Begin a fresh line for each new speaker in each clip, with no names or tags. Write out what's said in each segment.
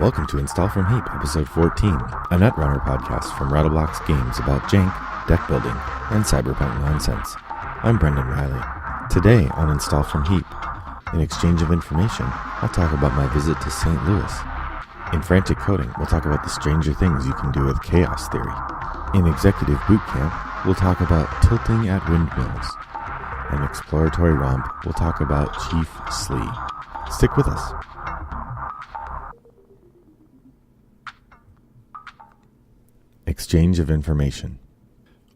Welcome to Install from Heap, episode 14, a Netrunner podcast from Rattlebox Games about jank, deck building, and cyberpunk nonsense. I'm Brendan Riley. Today on Install from Heap, in exchange of information, I'll talk about my visit to St. Louis. In Frantic Coding, we'll talk about the stranger things you can do with chaos theory. In Executive Bootcamp, we'll talk about tilting at Windmills. In Exploratory Romp, we'll talk about Chief Slee. Stick with us. Exchange of information.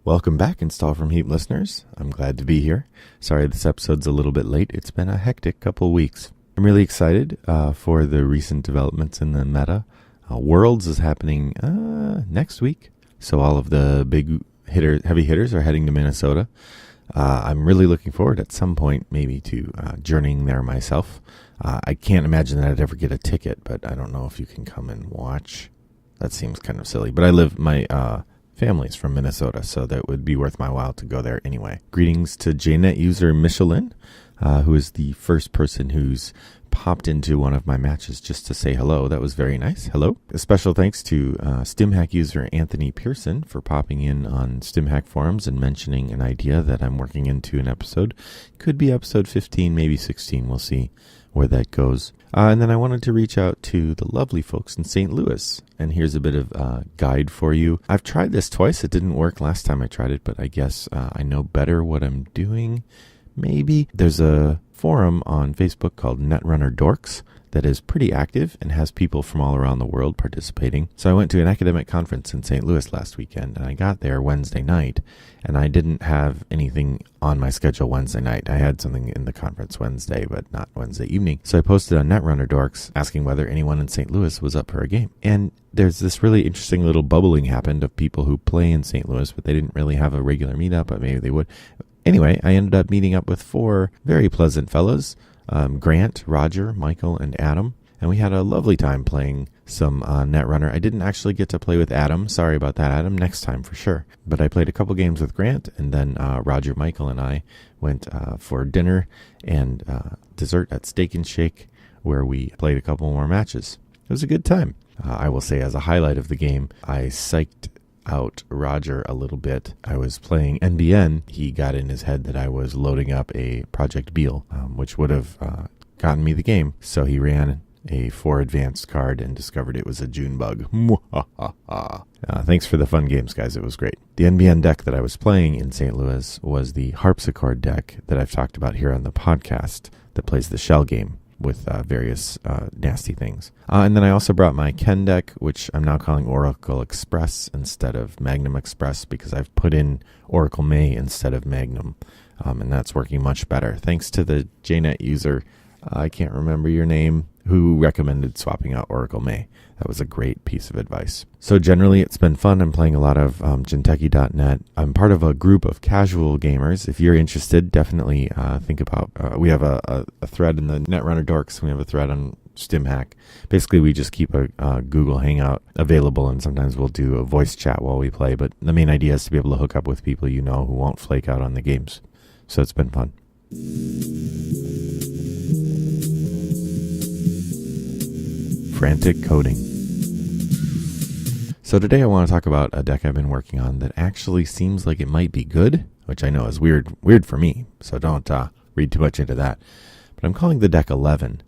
Welcome back, Install from Heap listeners. I'm glad to be here. Sorry this episode's a little bit late. It's been a hectic couple weeks. I'm really excited for the recent developments in the meta. Worlds is happening next week, so all of the big heavy hitters are heading to Minnesota. I'm really looking forward at some point maybe to journeying there myself. I can't imagine that I'd ever get a ticket, but I don't know if you can come and watch. That seems kind of silly, but my family's from Minnesota, so that would be worth my while to go there anyway. Greetings to JNet user Michelin, who is the first person who's popped into one of my matches just to say hello. That was very nice. Hello. A special thanks to StimHack user Anthony Pearson for popping in on StimHack forums and mentioning an idea that I'm working into an episode. Could be episode 15, maybe 16. We'll see where that goes. And then I wanted to reach out to the lovely folks in St. Louis. And here's a bit of guide for you. I've tried this twice. It didn't work last time I tried it, but I guess I know better what I'm doing. Maybe. There's a forum on Facebook called Netrunner Dorks that is pretty active and has people from all around the world participating. So I went to an academic conference in St. Louis last weekend, and I got there Wednesday night, and I didn't have anything on my schedule Wednesday night. I had something in the conference Wednesday, but not Wednesday evening. So I posted on Netrunner Dorks asking whether anyone in St. Louis was up for a game. And there's this really interesting little bubbling happened of people who play in St. Louis, but they didn't really have a regular meetup, but maybe they would. Anyway, I ended up meeting up with 4 very pleasant fellows, Grant, Roger, Michael, and Adam. And we had a lovely time playing some Netrunner. I didn't actually get to play with Adam. Sorry about that, Adam. Next time for sure. But I played a couple games with Grant, and then Roger, Michael, and I went for dinner and dessert at Steak and Shake, where we played a couple more matches. It was a good time. I will say, as a highlight of the game, I psyched out Roger a little bit. I was playing NBN. He got in his head that I was loading up a Project Beal, which would have gotten me the game. So he ran a 4 advanced card and discovered it was a June bug. Thanks for the fun games, guys. It was great. The NBN deck that I was playing in St. Louis was the Harpsichord deck that I've talked about here on the podcast that plays the shell game with various nasty things. And then I also brought my Ken deck, which I'm now calling Oracle Express instead of Magnum Express because I've put in Oracle May instead of Magnum, and that's working much better. Thanks to the JNet user, I can't remember your name, who recommended swapping out Oracle May. That was a great piece of advice. So generally, it's been fun. I'm playing a lot of Genteki.net. I'm part of a group of casual gamers. If you're interested, definitely think about... we have a thread in the Netrunner Dorks. We have a thread on StimHack. Basically, we just keep a Google Hangout available, and sometimes we'll do a voice chat while we play. But the main idea is to be able to hook up with people you know who won't flake out on the games. So it's been fun. Frantic Coding. So today I want to talk about a deck I've been working on that actually seems like it might be good, which I know is weird for me, so don't read too much into that. But I'm calling the deck 11.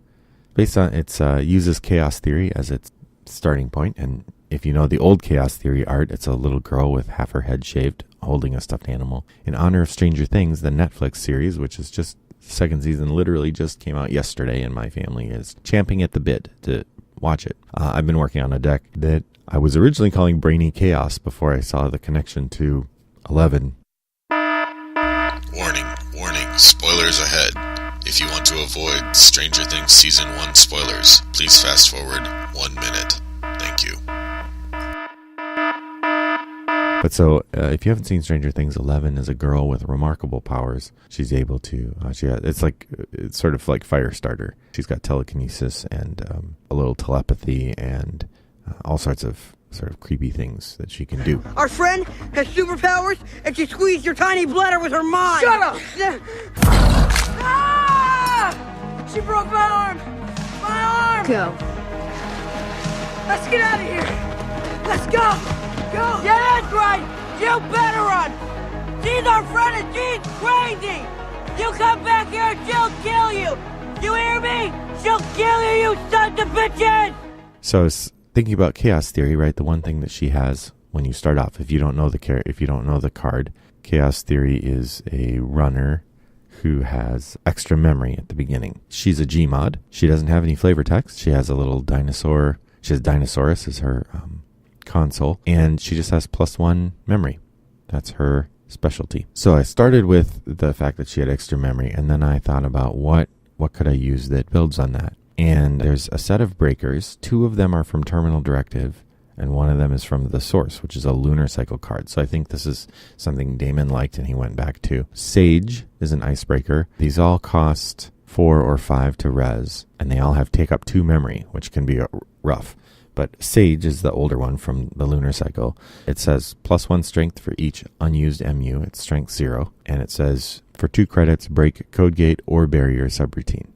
Based on its uses chaos theory as its starting point, and if you know the old chaos theory art, it's a little girl with half her head shaved holding a stuffed animal. In honor of Stranger Things, the Netflix series, which is just second season, literally just came out yesterday, and my family is champing at the bit to watch it. I've been working on a deck that I was originally calling Brainy Chaos before I saw the connection to 11.
Warning, spoilers ahead. If you want to avoid Stranger Things Season 1 spoilers, please fast forward 1 minute. Thank you.
But so, if you haven't seen Stranger Things, 11 is a girl with remarkable powers. She's able to, it's sort of like Firestarter. She's got telekinesis and a little telepathy and all sorts of sort of creepy things that she can do.
Our friend has superpowers and she squeezed your tiny bladder with her mind.
Shut up! Ah! She broke my arm! My arm!
Go.
Let's get out of here. Let's go. Go. Yeah, that's right. You better run. She's our friend and she's crazy. You come back here and she'll kill you. You hear me? She'll kill you, you sons of bitches.
So I was thinking about chaos theory, right? The one thing that she has when you start off, if you don't know the card, chaos theory is a runner who has extra memory at the beginning. She's a Gmod. She doesn't have any flavor text. She has a little dinosaur. She has Dinosaurus as her console, and she just has +1 memory. That's her specialty. So I started with the fact that she had extra memory, and then I thought about what could I use that builds on that. And there's a set of breakers. 2 of them are from Terminal Directive, and 1 of them is from the Source, which is a lunar cycle card. So I think this is something Damon liked and he went back to. Sage is an icebreaker. These all cost 4 or 5 to res, and they all have take up 2 memory, which can be rough. But Sage is the older one from the lunar cycle. It says +1 strength for each unused MU. It's strength 0. And it says for 2 credits, break code gate or barrier subroutine.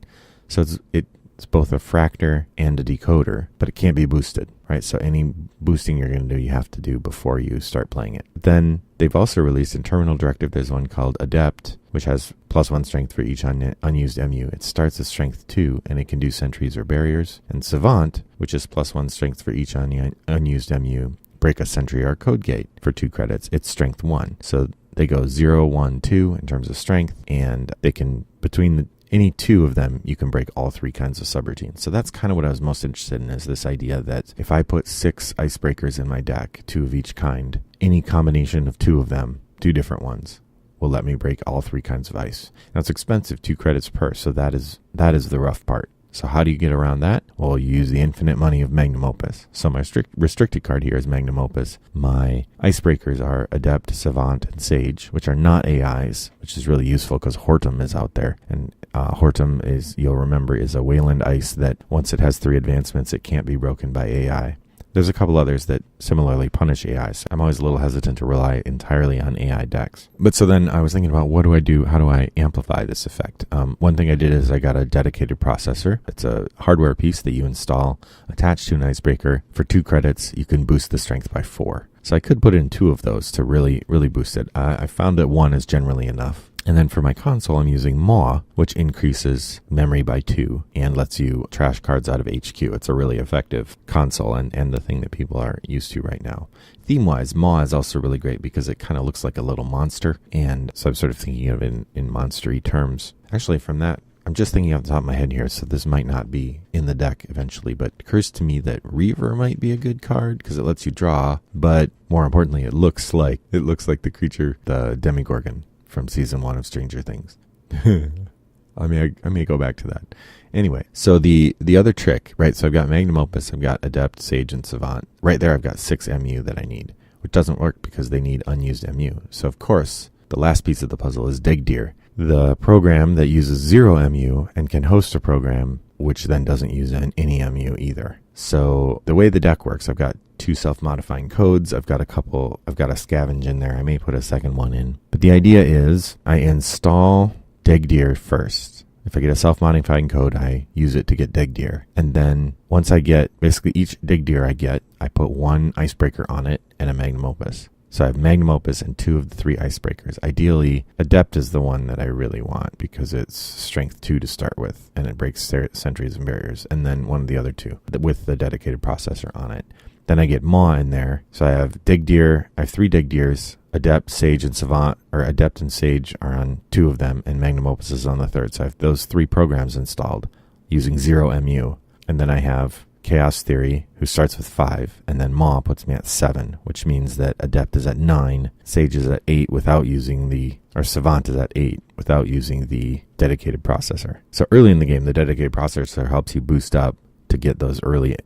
So it's both a fractor and a decoder, but it can't be boosted, right? So any boosting you're going to do, you have to do before you start playing it. Then they've also released in Terminal Directive, there's one called Adept, which has +1 strength for each unused MU. It starts at strength 2, and it can do sentries or barriers. And Savant, which is +1 strength for each unused MU, break a sentry or code gate for 2 credits. It's strength 1. So they go 0, 1, 2 in terms of strength, and they can, between any 2 of them, you can break all 3 kinds of subroutines. So that's kind of what I was most interested in, is this idea that if I put 6 icebreakers in my deck, 2 of each kind, any combination of 2 of them, 2 different ones, will let me break all 3 kinds of ice. Now it's expensive, 2 credits per, so that is the rough part. So how do you get around that? Well, you use the infinite money of Magnum Opus. So my restricted card here is Magnum Opus. My icebreakers are Adept, Savant, and Sage, which are not AIs, which is really useful because Hortum is out there. And Hortum is, you'll remember, is a Wayland ice that once it has 3 advancements, it can't be broken by AI. There's a couple others that similarly punish AIs. I'm always a little hesitant to rely entirely on AI decks. But so then I was thinking about, what do I do? How do I amplify this effect? One thing I did is I got a dedicated processor. It's a hardware piece that you install attached to an icebreaker. For 2 credits, you can boost the strength by 4. So I could put in 2 of those to really, really boost it. I found that 1 is generally enough. And then for my console, I'm using Maw, which increases memory by 2 and lets you trash cards out of HQ. It's a really effective console and the thing that people are used to right now. Theme-wise, Maw is also really great because it kind of looks like a little monster. And so I'm sort of thinking of it in monster-y terms. Actually, from that, I'm just thinking off the top of my head here, so this might not be in the deck eventually, but it occurs to me that Reaver might be a good card because it lets you draw, but more importantly, it looks like the creature, the Demigorgon from season 1 of Stranger Things. I may go back to that. Anyway, so the other trick, right? So I've got Magnum Opus, I've got Adept, Sage, and Savant. Right there, I've got 6 MU that I need, which doesn't work because they need unused MU. So of course, the last piece of the puzzle is Digdeer, the program that uses 0 MU and can host a program which then doesn't use any MU either. So the way the deck works, I've got 2 self-modifying codes. I've got a scavenge in there. I may put a second one in. But the idea is I install Digdeer first. If I get a self-modifying code, I use it to get Digdeer. And then once I get basically each Digdeer I get, I put 1 icebreaker on it and a Magnum Opus. So I have Magnum Opus and 2 of the 3 icebreakers. Ideally, Adept is the one that I really want because it's strength 2 to start with, and it breaks sentries and barriers. And then one of the other 2 with the dedicated processor on it. Then I get Maw in there. So I have Digdeer. I have 3 Digdeers. Adept, Sage, and Savant, or Adept and Sage are on 2 of them, and Magnum Opus is on the 3rd. So I have those 3 programs installed using 0 MU. And then I have Chaos Theory, who starts with 5, and then Maw puts me at 7, which means that Adept is at 9, Sage is at 8 without using Savant is at 8 without using the dedicated processor. So early in the game, the dedicated processor helps you boost up to get those early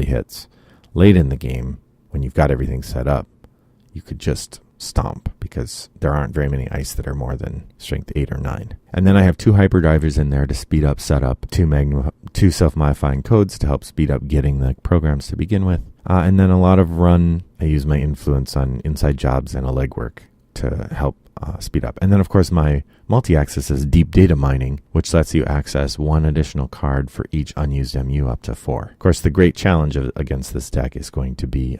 hits. Late in the game, when you've got everything set up, you could just stomp because there aren't very many ice that are more than strength 8 or 9. And then I have 2 hyperdrivers in there to speed up setup, 2 self-modifying codes to help speed up getting the programs to begin with. And then a lot of run. I use my influence on inside jobs and a legwork to help speed up. And then, of course, my multi-axis is deep data mining, which lets you access 1 additional card for each unused MU up to 4. Of course, the great challenge against this deck is going to be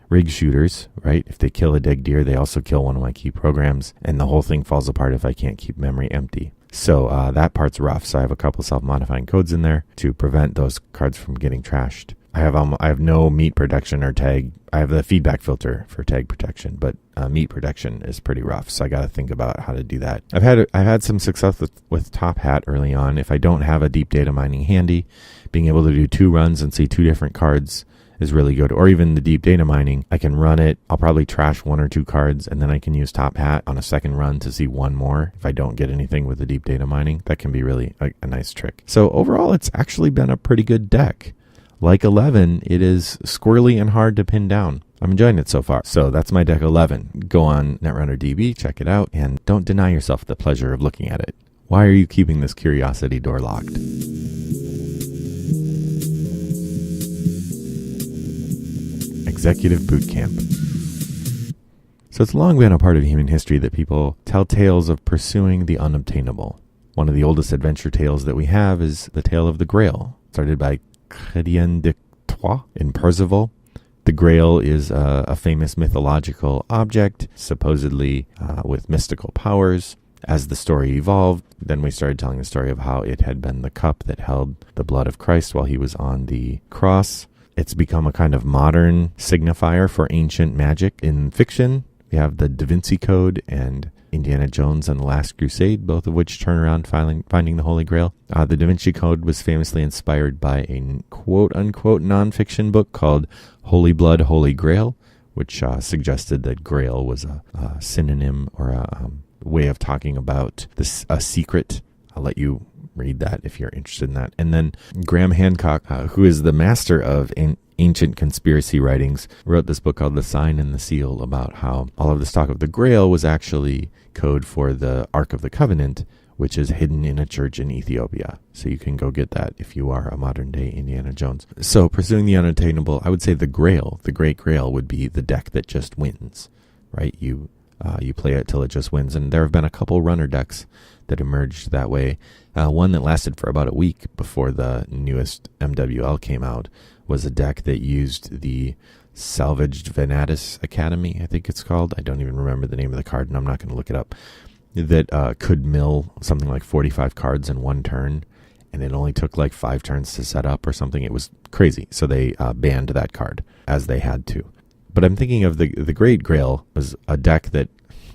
rig shooters, right? If they kill a dead deer, they also kill one of my key programs, and the whole thing falls apart if I can't keep memory empty. So that part's rough. So I have a couple self-modifying codes in there to prevent those cards from getting trashed. I have no meat protection or tag. I have the feedback filter for tag protection, but meat protection is pretty rough. So I got to think about how to do that. I've had some success with Top Hat early on. If I don't have a deep data mining handy, being able to do 2 runs and see 2 different cards is really good. Or even the deep data mining, I can run it. I'll probably trash 1 or 2 cards, and then I can use Top Hat on a second run to see 1 more. If I don't get anything with the deep data mining, that can be really a nice trick. So overall, it's actually been a pretty good deck. Like 11, it is squirrely and hard to pin down. I'm enjoying it so far. So that's my deck 11. Go on Netrunner DB, check it out, and don't deny yourself the pleasure of looking at it. Why are you keeping this curiosity door locked? Executive Boot Camp. So it's long been a part of human history that people tell tales of pursuing the unobtainable. One of the oldest adventure tales that we have is the tale of the Grail, started by Chrétien de Troyes in Perceval. The Grail is a famous mythological object, supposedly with mystical powers. As the story evolved, then we started telling the story of how it had been the cup that held the blood of Christ while he was on the cross. It's become a kind of modern signifier for ancient magic in fiction. We have the Da Vinci Code and Indiana Jones and the Last Crusade, both of which turn around finding the Holy Grail. The Da Vinci Code was famously inspired by a quote-unquote nonfiction book called Holy Blood, Holy Grail, which suggested that Grail was a synonym or a way of talking about a secret. I'll let you read that if you're interested in that. And then Graham Hancock, who is the master of ancient conspiracy writings, wrote this book called The Sign and the Seal about how all of this talk of the Grail was actually code for the Ark of the Covenant, which is hidden in a church in Ethiopia. So you can go get that if you are a modern day Indiana Jones. So pursuing the unattainable, I would say the Grail, the Great Grail, would be the deck that just wins, right? You play it till it just wins. And there have been a couple runner decks that emerged that way. One that lasted for about a week before the newest MWL came out was a deck that used the Salvaged Venatus Academy, I think it's called. I don't even remember the name of the card, and I'm not going to look it up. That could mill something like 45 cards in 1 turn, and it only took like 5 turns to set up or something. It was crazy. So they banned that card, as they had to. But I'm thinking of the Great Grail was a deck that,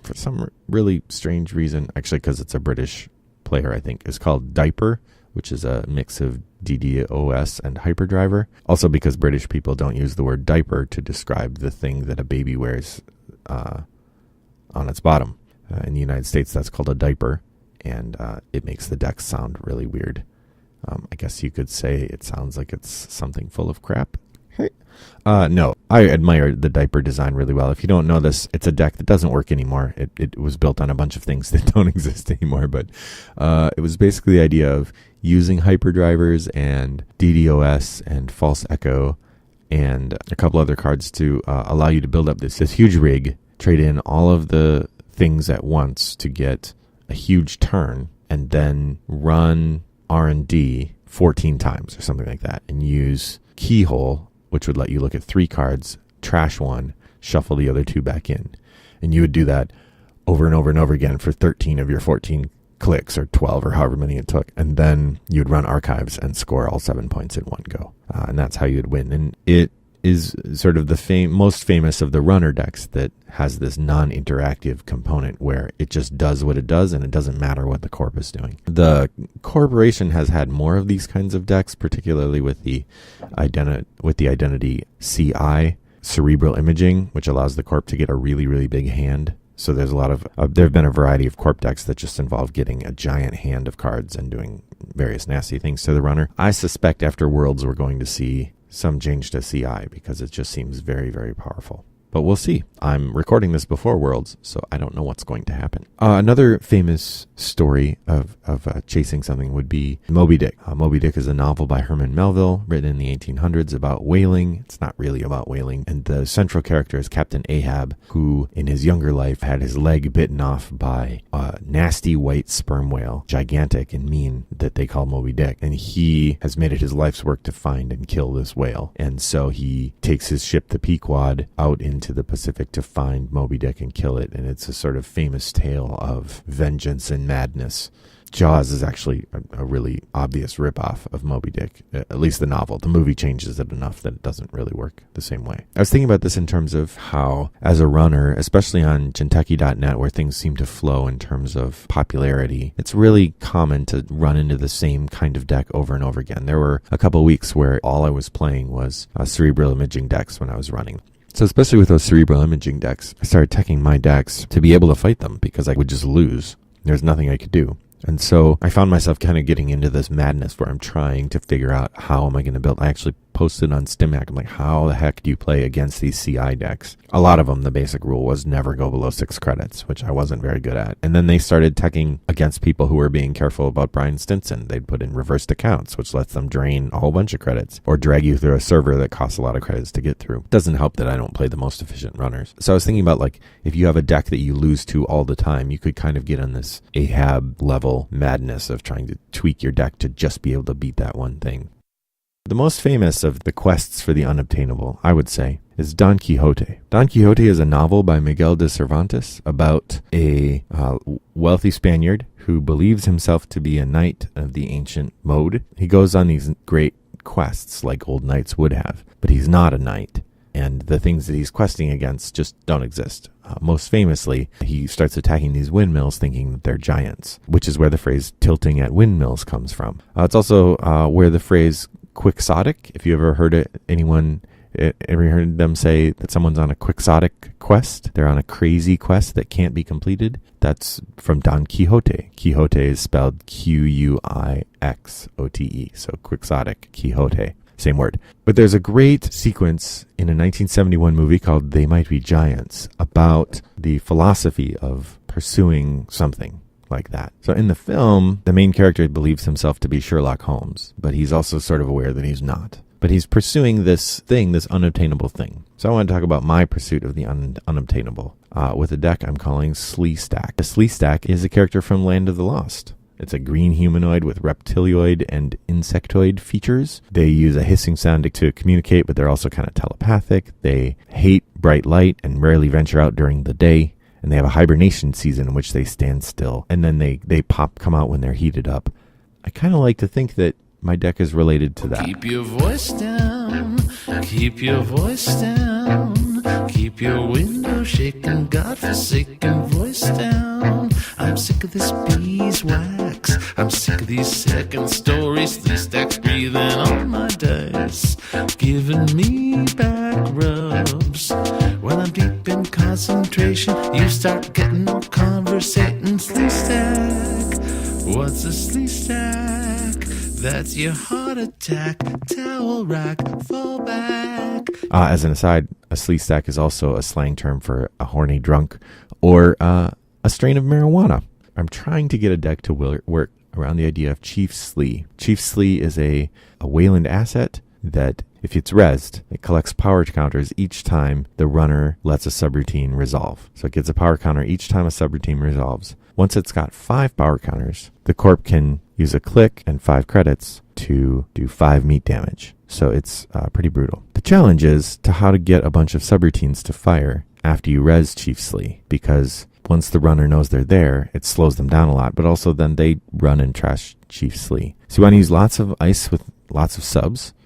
for some really strange reason, actually because it's a British player, I think, is called Diaper, which is a mix of DDoS and hyperdriver. Also because British people don't use the word diaper to describe the thing that a baby wears on its bottom. In the United States, that's called a diaper, and it makes the deck sound really weird. I guess you could say it sounds like it's something full of crap. No, I admire the diaper design really well. If you don't know this, it's a deck that doesn't work anymore. It was built on a bunch of things that don't exist anymore, but it was basically the idea of using hyperdrivers and DDoS and false echo and a couple other cards to allow you to build up this huge rig, trade in all of the things at once to get a huge turn, and then run R&D 14 times or something like that, and use Keyhole, which would let you look at 3 cards, trash 1, shuffle the other 2 back in. And you would do that over and over and over again for 13 of your 14 clicks, or 12, or however many it took. And then you'd run archives and score all 7 points in one go. And that's how you'd win. And it is sort of the most famous of the runner decks that has this non-interactive component where it just does what it does and it doesn't matter what the corp is doing. The corporation has had more of these kinds of decks, particularly with the identity CI, cerebral imaging, which allows the corp to get a really, really big hand. So there's a lot of there have been a variety of corp decks that just involve getting a giant hand of cards and doing various nasty things to the runner. I suspect after Worlds we're going to see some change to CI because it just seems very, very powerful. But we'll see. I'm recording this before Worlds, so I don't know what's going to happen. Another famous story of chasing something would be Moby Dick. Moby Dick is a novel by Herman Melville, written in the 1800s about whaling. It's not really about whaling. And the central character is Captain Ahab, who in his younger life had his leg bitten off by a nasty white sperm whale, gigantic and mean, that they call Moby Dick. And he has made it his life's work to find and kill this whale. And so he takes his ship, the Pequod, out into the Pacific to find Moby Dick and kill it. And it's a sort of famous tale of vengeance and madness. Jaws is actually a really obvious ripoff of Moby Dick, at least the novel. The movie changes it enough that it doesn't really work the same way. I was thinking about this in terms of how, as a runner, especially on Kentucky.net, where things seem to flow in terms of popularity, it's really common to run into the same kind of deck over and over again. There were a couple of weeks where all I was playing was cerebral imaging decks when I was running. So especially with those cerebral imaging decks, I started teching my decks to be able to fight them because I would just lose. There's nothing I could do. And so I found myself kind of getting into this madness where I'm trying to figure out how am I going to build. I actually posted on StimHack. I'm like, how the heck do you play against these CI decks? A lot of them, the basic rule was never go below 6 credits, which I wasn't very good at. And then they started teching against people who were being careful about Brian Stinson. They'd put in reversed accounts, which lets them drain a whole bunch of credits or drag you through a server that costs a lot of credits to get through. It doesn't help that I don't play the most efficient runners. So I was thinking about, like, if you have a deck that you lose to all the time, you could kind of get on this Ahab level madness of trying to tweak your deck to just be able to beat that one thing. The most famous of the quests for the unobtainable, I would say, is Don Quixote. Don Quixote is a novel by Miguel de Cervantes about a wealthy Spaniard who believes himself to be a knight of the ancient mode. He goes on these great quests like old knights would have, but he's not a knight. And the things that he's questing against just don't exist. Most famously, he starts attacking these windmills thinking that they're giants, which is where the phrase tilting at windmills comes from. It's also where the phrase quixotic, if you ever heard ever heard them say that someone's on a quixotic quest, they're on a crazy quest that can't be completed, that's from Don Quixote. Quixote is spelled Q-U-I-X-O-T-E, so quixotic, Quixote. Same word. But there's a great sequence in a 1971 movie called They Might Be Giants about the philosophy of pursuing something like that. So in the film, the main character believes himself to be Sherlock Holmes, but he's also sort of aware that he's not. But he's pursuing this thing, this unobtainable thing. So I want to talk about my pursuit of the unobtainable with a deck I'm calling Sleestack. The Sleestack is a character from Land of the Lost. It's a green humanoid with reptilioid and insectoid features. They use a hissing sound to communicate, but they're also kind of telepathic. They hate bright light and rarely venture out during the day. And they have a hibernation season in which they stand still. And then they come out when they're heated up. I kind of like to think that my deck is related to that.
Keep your voice down. Keep your voice down. Keep your window shaking, godforsaken voice down. I'm sick of this beeswax. I'm sick of these second stories. These stacks breathing on my dice, giving me back rubs. When I'm deep in concentration, you start getting more conversating. Sleestack. What's a sleestack? That's your heart attack. Towel rack, fall back.
As an aside, a sleestack is also a slang term for a horny drunk or a strain of marijuana. I'm trying to get a deck to work around the idea of Chief Slee. Chief Slee is a Wayland asset that, if it's rezzed, it collects power counters each time the runner lets a subroutine resolve. So it gets a power counter each time a subroutine resolves. Once it's got 5 power counters, the corp can use a click and 5 credits to do 5 meat damage. So it's pretty brutal. The challenge is to how to get a bunch of subroutines to fire after you res Chief Slee, because once the runner knows they're there, it slows them down a lot, but also then they run and trash Chief Slee. So you want to use lots of ice with lots of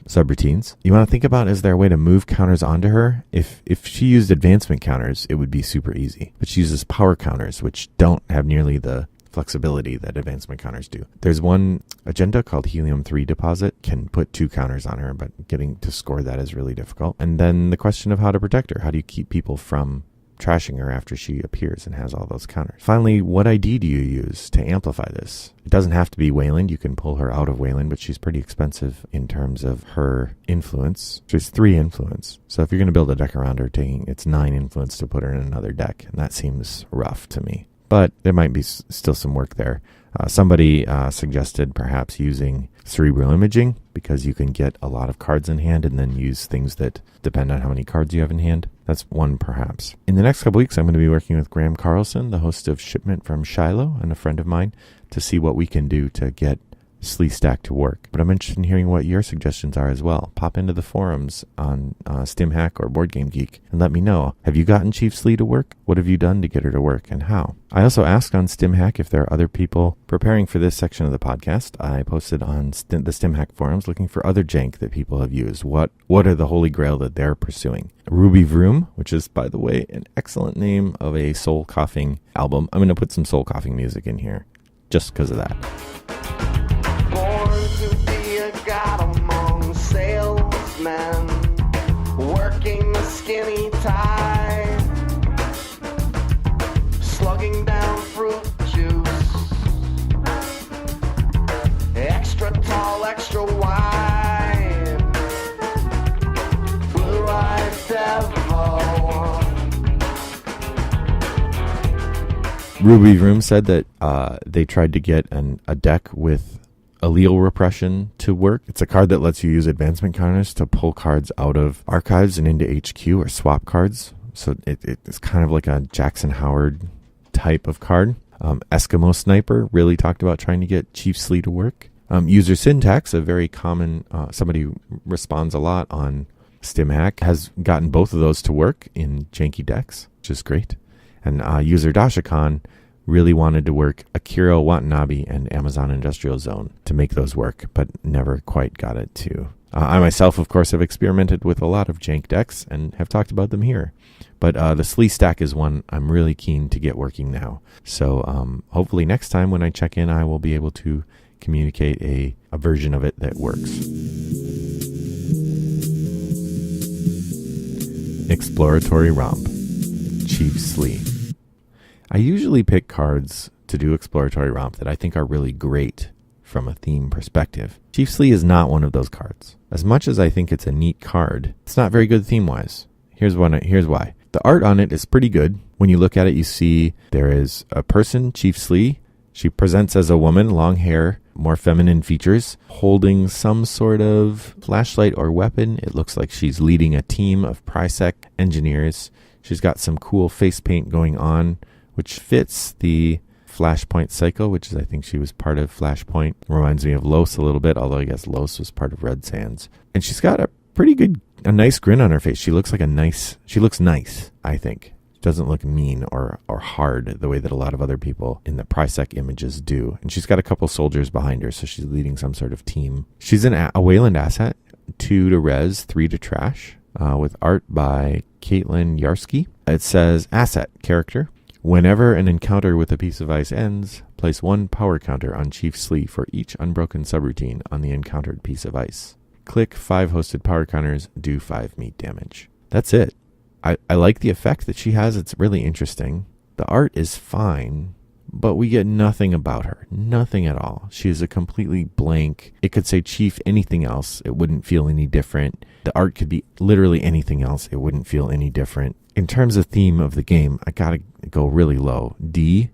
subroutines. You want to think about, is there a way to move counters onto her? If she used advancement counters, it would be super easy. But she uses power counters, which don't have nearly the flexibility that advancement counters do. There's one agenda called Helium-3 Deposit, can put 2 counters on her, but getting to score that is really difficult. And then the question of how to protect her. How do you keep people from trashing her after she appears and has all those counters. Finally, what ID do you use to amplify this? It doesn't have to be Wayland. You can pull her out of Wayland, but she's pretty expensive in terms of her influence. She's 3 influence. So if you're going to build a deck around her, it's 9 influence to put her in another deck, and that seems rough to me. But there might be still some work there. Somebody suggested perhaps using cerebral imaging, because you can get a lot of cards in hand and then use things that depend on how many cards you have in hand. That's one perhaps. In the next couple weeks, I'm going to be working with Graham Carlson, the host of Shipment from Shiloh and a friend of mine, to see what we can do to get SleeStack to work. But I'm interested in hearing what your suggestions are as well. Pop into the forums on StimHack or Board Game Geek and let me know. Have you gotten Chief Slee to work? What have you done to get her to work, and how? I also asked on StimHack if there are other people preparing for this section of the podcast. I posted on the StimHack forums looking for other jank that people have used. What are the holy grail that they're pursuing? Ruby Vroom, which is, by the way, an excellent name of a soul coughing album. I'm going to put some soul coughing music in here just because of that.
Working the skinny tie, slugging down fruit juice, extra tall, extra wide, blue-eyed devil.
Ruby Vroom said that they tried to get a deck with allele repression to work. It's a card that lets you use advancement counters to pull cards out of archives and into HQ or swap cards. So it's kind of like a Jackson Howard type of card. Eskimo Sniper really talked about trying to get Chief Slee to work. User Syntax, a very common, somebody who responds a lot on StimHack, has gotten both of those to work in janky decks, which is great. And User Dashikan really wanted to work Akira Watanabe and Amazon Industrial Zone to make those work, but never quite got it to. I myself, of course, have experimented with a lot of jank decks and have talked about them here. But the SleeStack is one I'm really keen to get working now. So hopefully next time when I check in, I will be able to communicate a version of it that works. Exploratory Romp. Chief Slee. I usually pick cards to do Exploratory Romp that I think are really great from a theme perspective. Chief Slee is not one of those cards. As much as I think it's a neat card, it's not very good theme-wise. Here's why. The art on it is pretty good. When you look at it, you see there is a person, Chief Slee. She presents as a woman, long hair, more feminine features, holding some sort of flashlight or weapon. It looks like she's leading a team of Prysec engineers. She's got some cool face paint going on, which fits the Flashpoint cycle, which is, I think she was part of Flashpoint. Reminds me of Los a little bit, although I guess Los was part of Red Sands. And she's got a nice grin on her face. She looks nice, I think. She doesn't look mean or hard the way that a lot of other people in the Prysec images do. And she's got a couple soldiers behind her, so she's leading some sort of team. She's a Wayland asset, 2 to res, 3 to trash, with art by Caitlin Yarsky. It says, asset, character. Whenever an encounter with a piece of ice ends, place 1 power counter on Chief Slee for each unbroken subroutine on the encountered piece of ice. Click 5 hosted power counters, do 5 meat damage. That's it. I like the effect that she has. It's really interesting. The art is fine, but we get nothing about her. Nothing at all. She is a completely blank. It could say Chief anything else. It wouldn't feel any different. The art could be literally anything else. It wouldn't feel any different. In terms of theme of the game, I gotta go really low. D,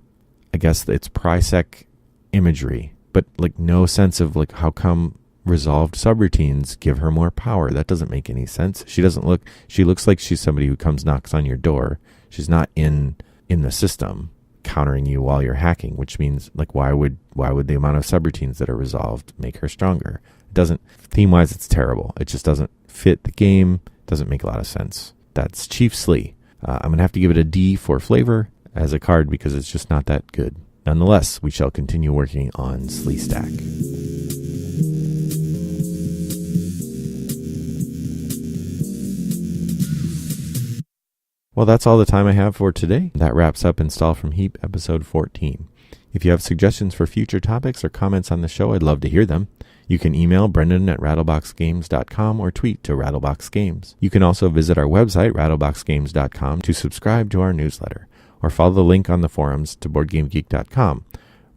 I guess it's Prysec imagery, but like no sense of like how come resolved subroutines give her more power. That doesn't make any sense. She looks like she's somebody who knocks on your door. She's not in the system countering you while you're hacking, which means like why would the amount of subroutines that are resolved make her stronger? It doesn't, theme wise it's terrible. It just doesn't fit the game. Doesn't make a lot of sense. That's Chief Slee. I'm going to have to give it a D for flavor as a card because it's just not that good. Nonetheless, we shall continue working on SleeStack. Well, that's all the time I have for today. That wraps up Install from Heap episode 14. If you have suggestions for future topics or comments on the show, I'd love to hear them. You can email brendan@rattleboxgames.com or tweet to rattleboxgames. You can also visit our website, rattleboxgames.com, to subscribe to our newsletter, or follow the link on the forums to boardgamegeek.com,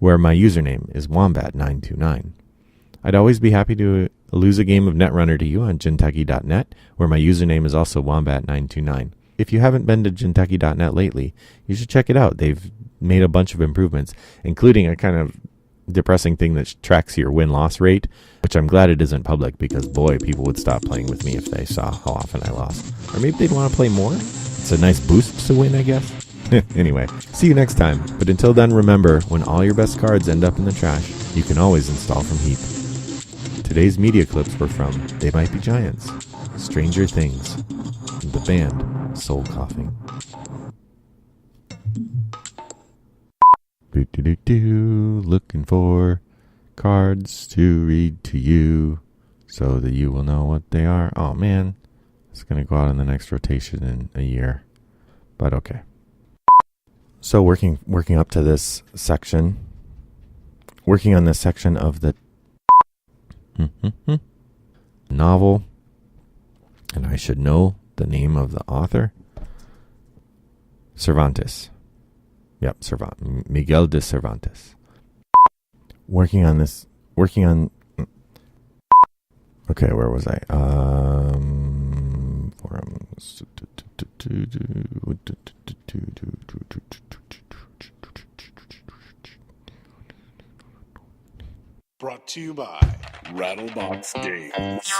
where my username is wombat929. I'd always be happy to lose a game of Netrunner to you on jinteki.net, where my username is also wombat929. If you haven't been to jinteki.net lately, you should check it out. They've made a bunch of improvements, including a kind of depressing thing that tracks your win-loss rate, which I'm glad it isn't public, because boy, people would stop playing with me if they saw how often I lost. Or maybe they'd want to play more? It's a nice boost to win, I guess. Anyway, see you next time. But until then, remember, when all your best cards end up in the trash, you can always install from Heap. Today's media clips were from They Might Be Giants, Stranger Things, and the band Soul Coughing. Looking for cards to read to you so that you will know what they are. Oh man, it's going to go out in the next rotation in a year. But okay. So working up to this section, working on this section of the novel, and I should know the name of the author. Cervantes. Yep, Miguel de Cervantes. Okay, where was I? Forums.
Brought to you by Rattlebox Games.